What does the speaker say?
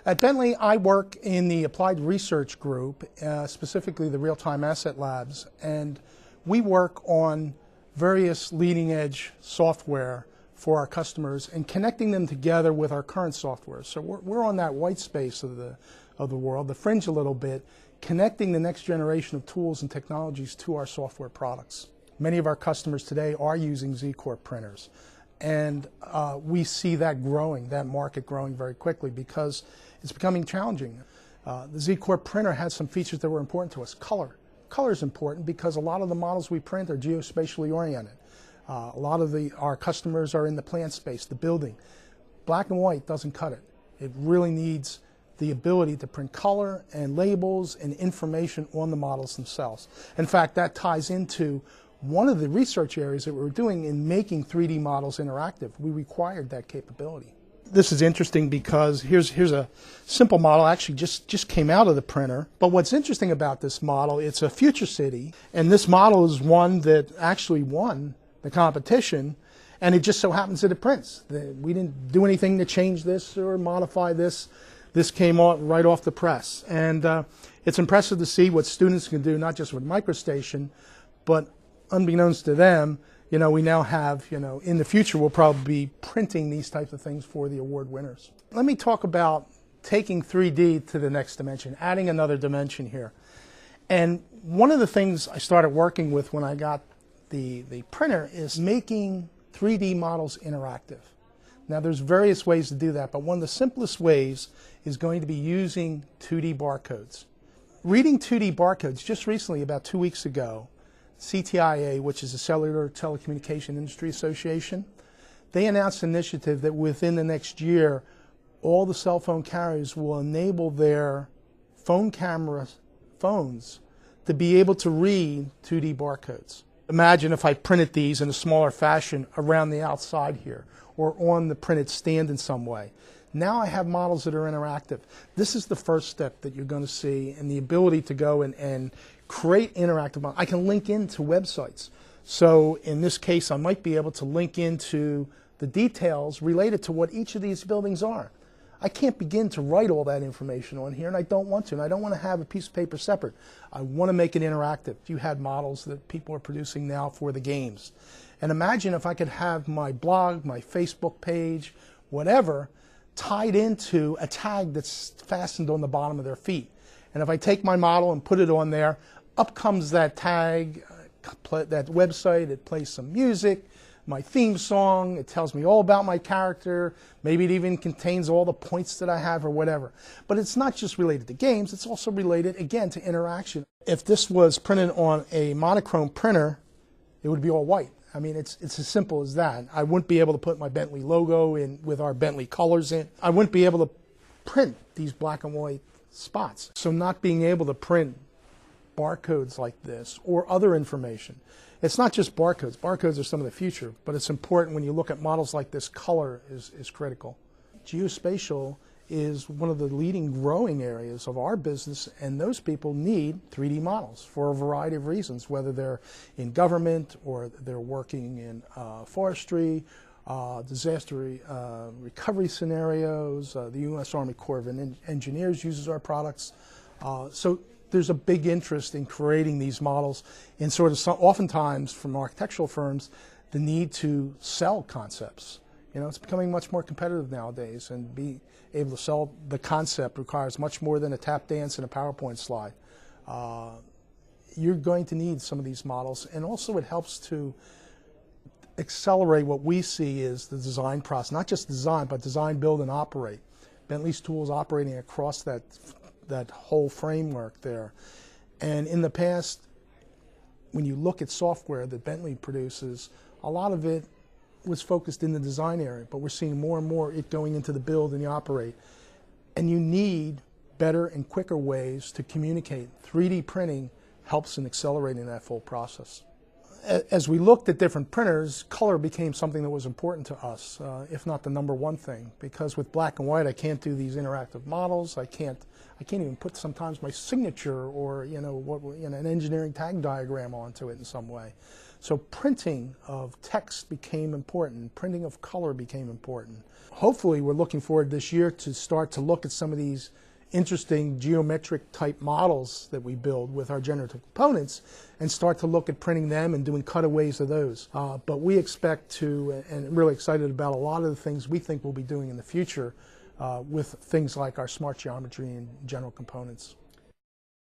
At Bentley, I work in the applied research group, specifically the real-time asset labs, and we work on various leading-edge software for our customers and connecting them together with our current software. So we're on that white space of the world, the fringe a little bit, connecting the next generation of tools and technologies to our software products. Many of our customers today are using Corp printers. And we see that growing, that market growing very quickly because it's becoming challenging. The Corp printer has some features that were important to us. Color. Color is important because a lot of the models we print are geospatially oriented. A lot of our customers are in the plant space, the building. Black and white doesn't cut it. It really needs the ability to print color and labels and information on the models themselves. In fact, that ties into one of the research areas that we were doing in making 3D models interactive. We required that capability. This is interesting because here's a simple model, actually just came out of the printer. But what's interesting about this model, it's a future city, and this model is one that actually won the competition, and it just so happens that it prints. We didn't do anything to change this or modify this. This came right off the press. And it's impressive to see what students can do, not just with MicroStation, but unbeknownst to them, we now have, in the future we'll probably be printing these types of things for the award winners. Let me talk about taking 3D to the next dimension, adding another dimension here. And one of the things I started working with when I got the printer is making 3D models interactive. Now there's various ways to do that, but one of the simplest ways is going to be using 2D barcodes. Reading 2D barcodes, just recently, about 2 weeks ago, CTIA, which is the Cellular Telecommunication Industry Association, they announced an initiative that within the next year, all the cell phone carriers will enable their phone phones to be able to read 2D barcodes. Imagine if I printed these in a smaller fashion around the outside here, or on the printed stand in some way. Now I have models that are interactive. This is the first step that you're going to see, and the ability to go and create interactive models. I can link into websites. So in this case, I might be able to link into the details related to what each of these buildings are. I can't begin to write all that information on here, and I don't want to. And I don't want to have a piece of paper separate. I want to make it interactive. You had models that people are producing now for the games. And imagine if I could have my blog, my Facebook page, whatever, tied into a tag that's fastened on the bottom of their feet. And if I take my model and put it on there, up comes that tag, that website, it plays some music, my theme song, it tells me all about my character, maybe it even contains all the points that I have or whatever. But it's not just related to games, it's also related, again, to interaction. If this was printed on a monochrome printer, it would be all white. I mean, it's as simple as that. I wouldn't be able to put my Bentley logo in with our Bentley colors in. I wouldn't be able to print these black and white spots. So not being able to print barcodes like this or other information. It's not just barcodes. Barcodes are some of the future, but it's important when you look at models like this, color is critical. Geospatial is one of the leading growing areas of our business, and those people need 3D models for a variety of reasons, whether they're in government or they're working in forestry, disaster recovery scenarios. The U.S. Army Corps of Engineers uses our products. So there's a big interest in creating these models, and sort of oftentimes from architectural firms, the need to sell concepts. It's becoming much more competitive nowadays, and be able to sell the concept requires much more than a tap dance and a PowerPoint slide. You're going to need some of these models, and also it helps to accelerate what we see is the design process, not just design, but design, build, and operate. Bentley's tools operating across that whole framework there. And in the past, when you look at software that Bentley produces, a lot of it was focused in the design area, but we're seeing more and more it going into the build and the operate. And you need better and quicker ways to communicate. 3D printing helps in accelerating that full process. As we looked at different printers, color became something that was important to us, if not the #1 thing, because with black and white I can't do these interactive models. I can't even put sometimes my signature or an engineering tag diagram onto it in some way. So printing of text became important, printing of color became important. Hopefully we're looking forward this year to start to look at some of these interesting geometric type models that we build with our generative components and start to look at printing them and doing cutaways of those. But we expect to, and really excited about a lot of the things we think we'll be doing in the future with things like our smart geometry and general components.